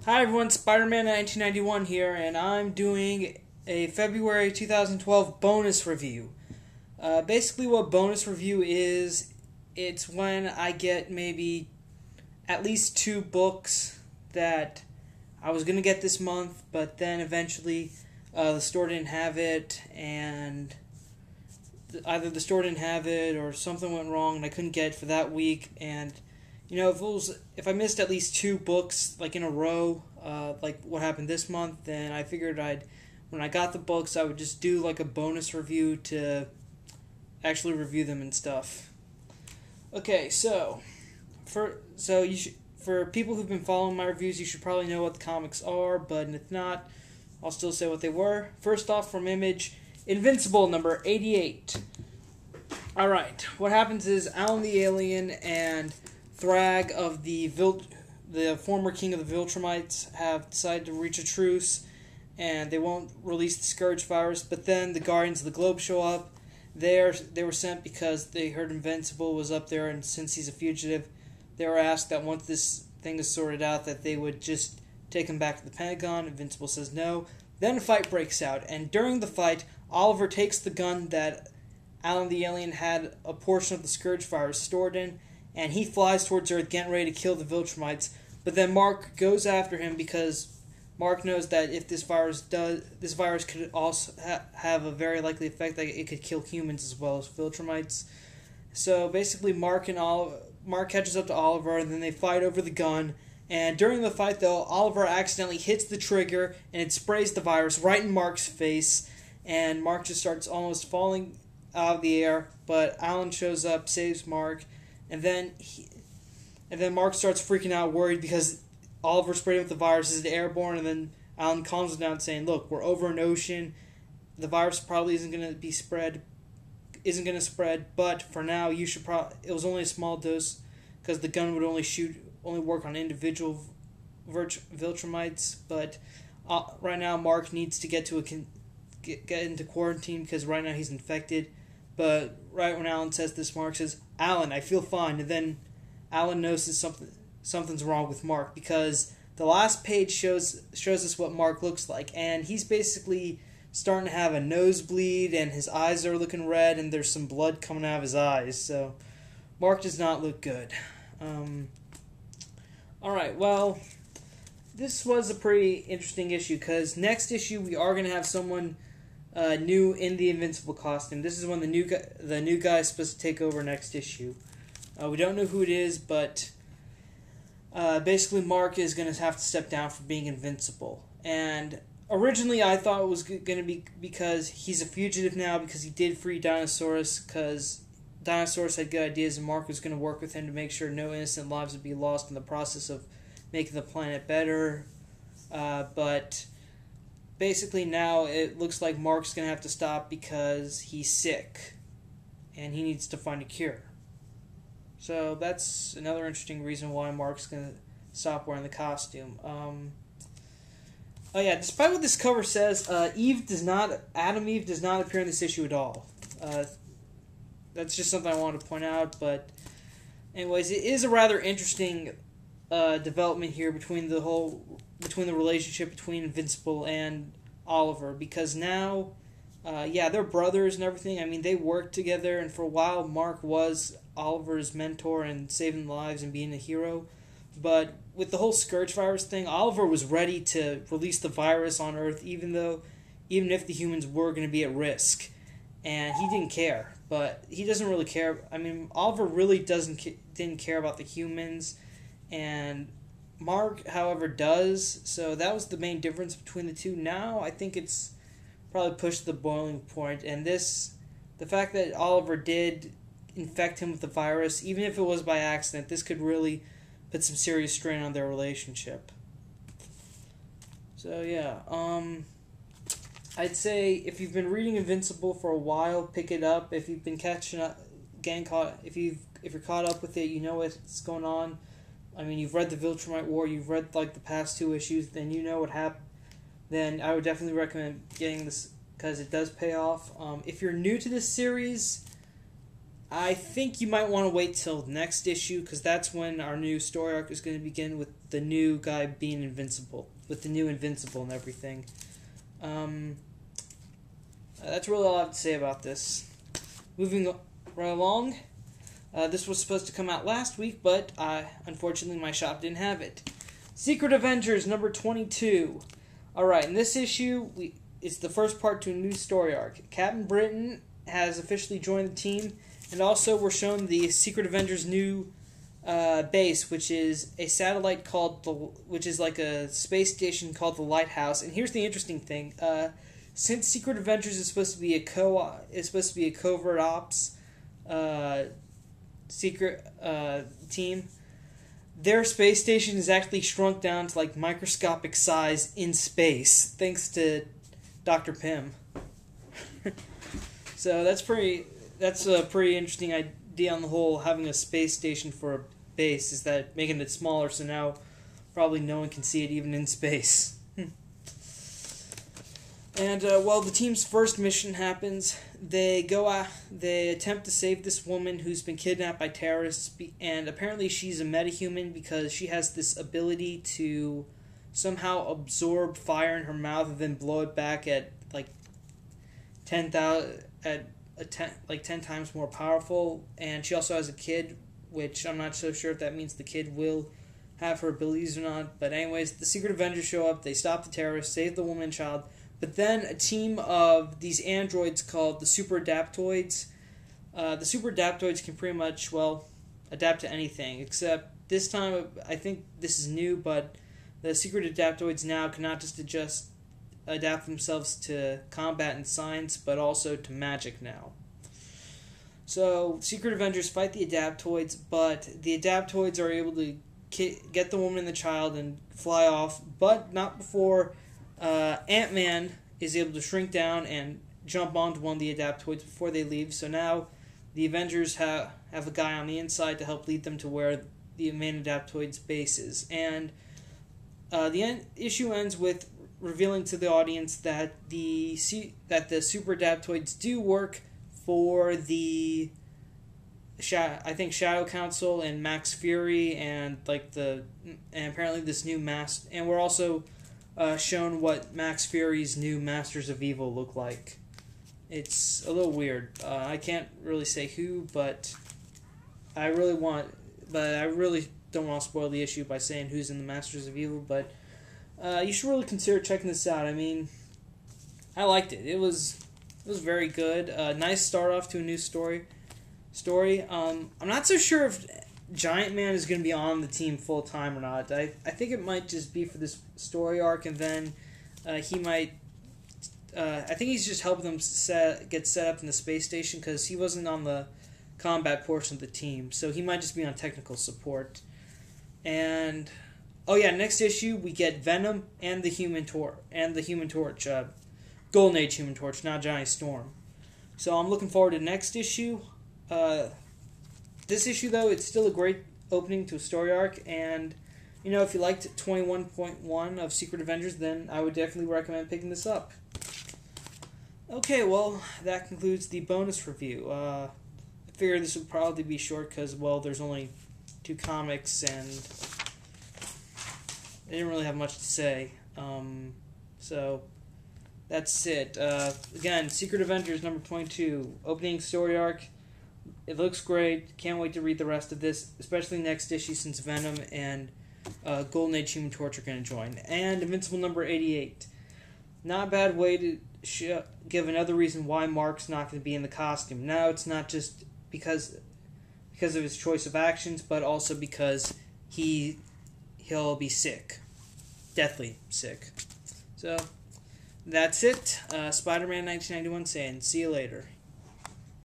Hi everyone, Spider-Man 1991 here, and I'm doing a February 2012 bonus review. Basically what bonus review is, it's when I get maybe at least 2 books that I was going to get this month, but then eventually the store didn't have it, and either the store didn't have it or something went wrong and I couldn't get it for that week. And if I missed at least 2 books like in a row, like what happened this month, then I figured when I got the books, I would just do like a bonus review to actually review them and stuff. Okay, so for people who've been following my reviews, you should probably know what the comics are, but if not, I'll still say what they were. First off, from Image, Invincible number 88. Alright, what happens is Alan the Alien and Thrag of the former king of the Viltrumites have decided to reach a truce, and they won't release the Scourge virus, but then the Guardians of the Globe show up. They were sent because they heard Invincible was up there, and since he's a fugitive, they were asked that once this thing is sorted out, that they would just take him back to the Pentagon. Invincible says no. Then a fight breaks out, and during the fight, Oliver takes the gun that Alan the Alien had a portion of the Scourge virus stored in, and he flies towards Earth getting ready to kill the Viltrumites. But then Mark goes after him because Mark knows that if this virus could also have a very likely effect that it could kill humans as well as Viltrumites. So basically Mark catches up to Oliver, and then they fight over the gun. And during the fight, though, Oliver accidentally hits the trigger, and it sprays the virus right in Mark's face, and Mark just starts almost falling out of the air, but Alan shows up, saves Mark, and then Mark starts freaking out, worried because Oliver sprayed him with the virus. Is it airborne? And then Alan calms him down, saying, "Look, we're over an ocean. The virus probably isn't going to spread, but for now, you should it was only a small dose because the gun would only work on individual Viltrumites. But right now, Mark needs to get into quarantine because right now he's infected." But right when Alan says this, Mark says, "Alan, I feel fine." And then Alan notices something's wrong with Mark, because the last page shows us what Mark looks like, and he's basically starting to have a nosebleed, and his eyes are looking red, and there's some blood coming out of his eyes. So Mark does not look good. Alright, well, this was a pretty interesting issue, because next issue we are going to have someone new in the Invincible costume. This is when the new guy is supposed to take over next issue. We don't know who it is, but basically Mark is going to have to step down from being invincible. And originally I thought it was going to be because he's a fugitive now, because he did free Dinosaurus, because Dinosaurus had good ideas, and Mark was going to work with him to make sure no innocent lives would be lost in the process of making the planet better. But basically now it looks like Mark's going to have to stop because he's sick, and he needs to find a cure. So that's another interesting reason why Mark's going to stop wearing the costume. Oh yeah, despite what this cover says, Adam Eve does not appear in this issue at all. That's just something I wanted to point out. But anyways, it is a rather interesting development here between the relationship between Invincible and Oliver, because now, they're brothers and everything. I mean, they work together, and for a while, Mark was Oliver's mentor and saving lives and being a hero. But with the whole Scourge virus thing, Oliver was ready to release the virus on Earth, even if the humans were going to be at risk, and he didn't care. But he doesn't really care. I mean, Oliver really didn't care about the humans, and Mark, however, does. So that was the main difference between the two. Now I think it's probably pushed to the boiling point, and the fact that Oliver did infect him with the virus, even if it was by accident, this could really put some serious strain on their relationship. So yeah, I'd say if you've been reading Invincible for a while, pick it up. If you've been if you're caught up with it, you know what's going on. I mean, you've read the Viltrumite War, you've read like the past 2 issues, then you know what happened. Then I would definitely recommend getting this, because it does pay off. If you're new to this series, I think you might want to wait till next issue, because that's when our new story arc is going to begin with the new guy being invincible, with the new Invincible and everything. That's really all I have to say about this. Moving right along, this was supposed to come out last week, but unfortunately my shop didn't have it. Secret Avengers number 22. Alright, in this issue, it's the first part to a new story arc. Captain Britain has officially joined the team, and also we're shown the Secret Avengers' new base, which is a satellite which is like a space station called the Lighthouse. And here's the interesting thing: since Secret Avengers is supposed to be a covert ops secret team, their space station is actually shrunk down to like microscopic size in space, thanks to Dr. Pym. So that's a pretty interesting idea on the whole. Having a space station for a base is that making it smaller, so now probably no one can see it even in space. And while the team's first mission happens, they attempt to save this woman who's been kidnapped by terrorists, and apparently she's a metahuman because she has this ability to somehow absorb fire in her mouth and then blow it back at like 10 times more powerful. And she also has a kid, which I'm not so sure if that means the kid will have her abilities or not. But anyways, the Secret Avengers show up, they stop the terrorists, save the woman and child, but then a team of these androids called the Super Adaptoids. The Super Adaptoids can pretty much, adapt to anything, except this time, I think this is new, but the Secret Adaptoids now can not just adapt themselves to combat and science, but also to magic now. So, Secret Avengers fight the Adaptoids, but the Adaptoids are able to get the woman and the child and fly off, but not before Ant-Man is able to shrink down and jump onto one of the Adaptoids before they leave. So now the Avengers have a guy on the inside to help lead them to where the main Adaptoid's base is. And the issue ends with revealing to the audience that the Super Adaptoids do work for the Shadow Council and Max Fury, and apparently this new and we're also shown what Max Fury's new Masters of Evil look like. It's a little weird. I can't really say who, but I really don't want to spoil the issue by saying who's in the Masters of Evil. But you should really consider checking this out. I mean, I liked it. It was very good. Nice start off to a new story. I'm not so sure if Giant Man is going to be on the team full time or not. I think it might just be for this story arc, and then he might. I think he's just helping them get set up in the space station, because he wasn't on the combat portion of the team, so he might just be on technical support. And next issue we get Venom and the Human Torch, Golden Age Human Torch, not Johnny Storm. So I'm looking forward to next issue. This issue, though, it's still a great opening to a story arc, and if you liked 21.1 of Secret Avengers, then I would definitely recommend picking this up. Okay, well, that concludes the bonus review. I figured this would probably be short because, there's only 2 comics, and I didn't really have much to say. So that's it. Again, Secret Avengers number 22, opening story arc. It looks great. Can't wait to read the rest of this, especially next issue, since Venom and Golden Age Human Torch are going to join. And Invincible number 88. Not a bad way to give another reason why Mark's not going to be in the costume. Now it's not just because of his choice of actions, but also because he'll be sick. Deathly sick. So, that's it. Spider-Man 1991 saying, see you later.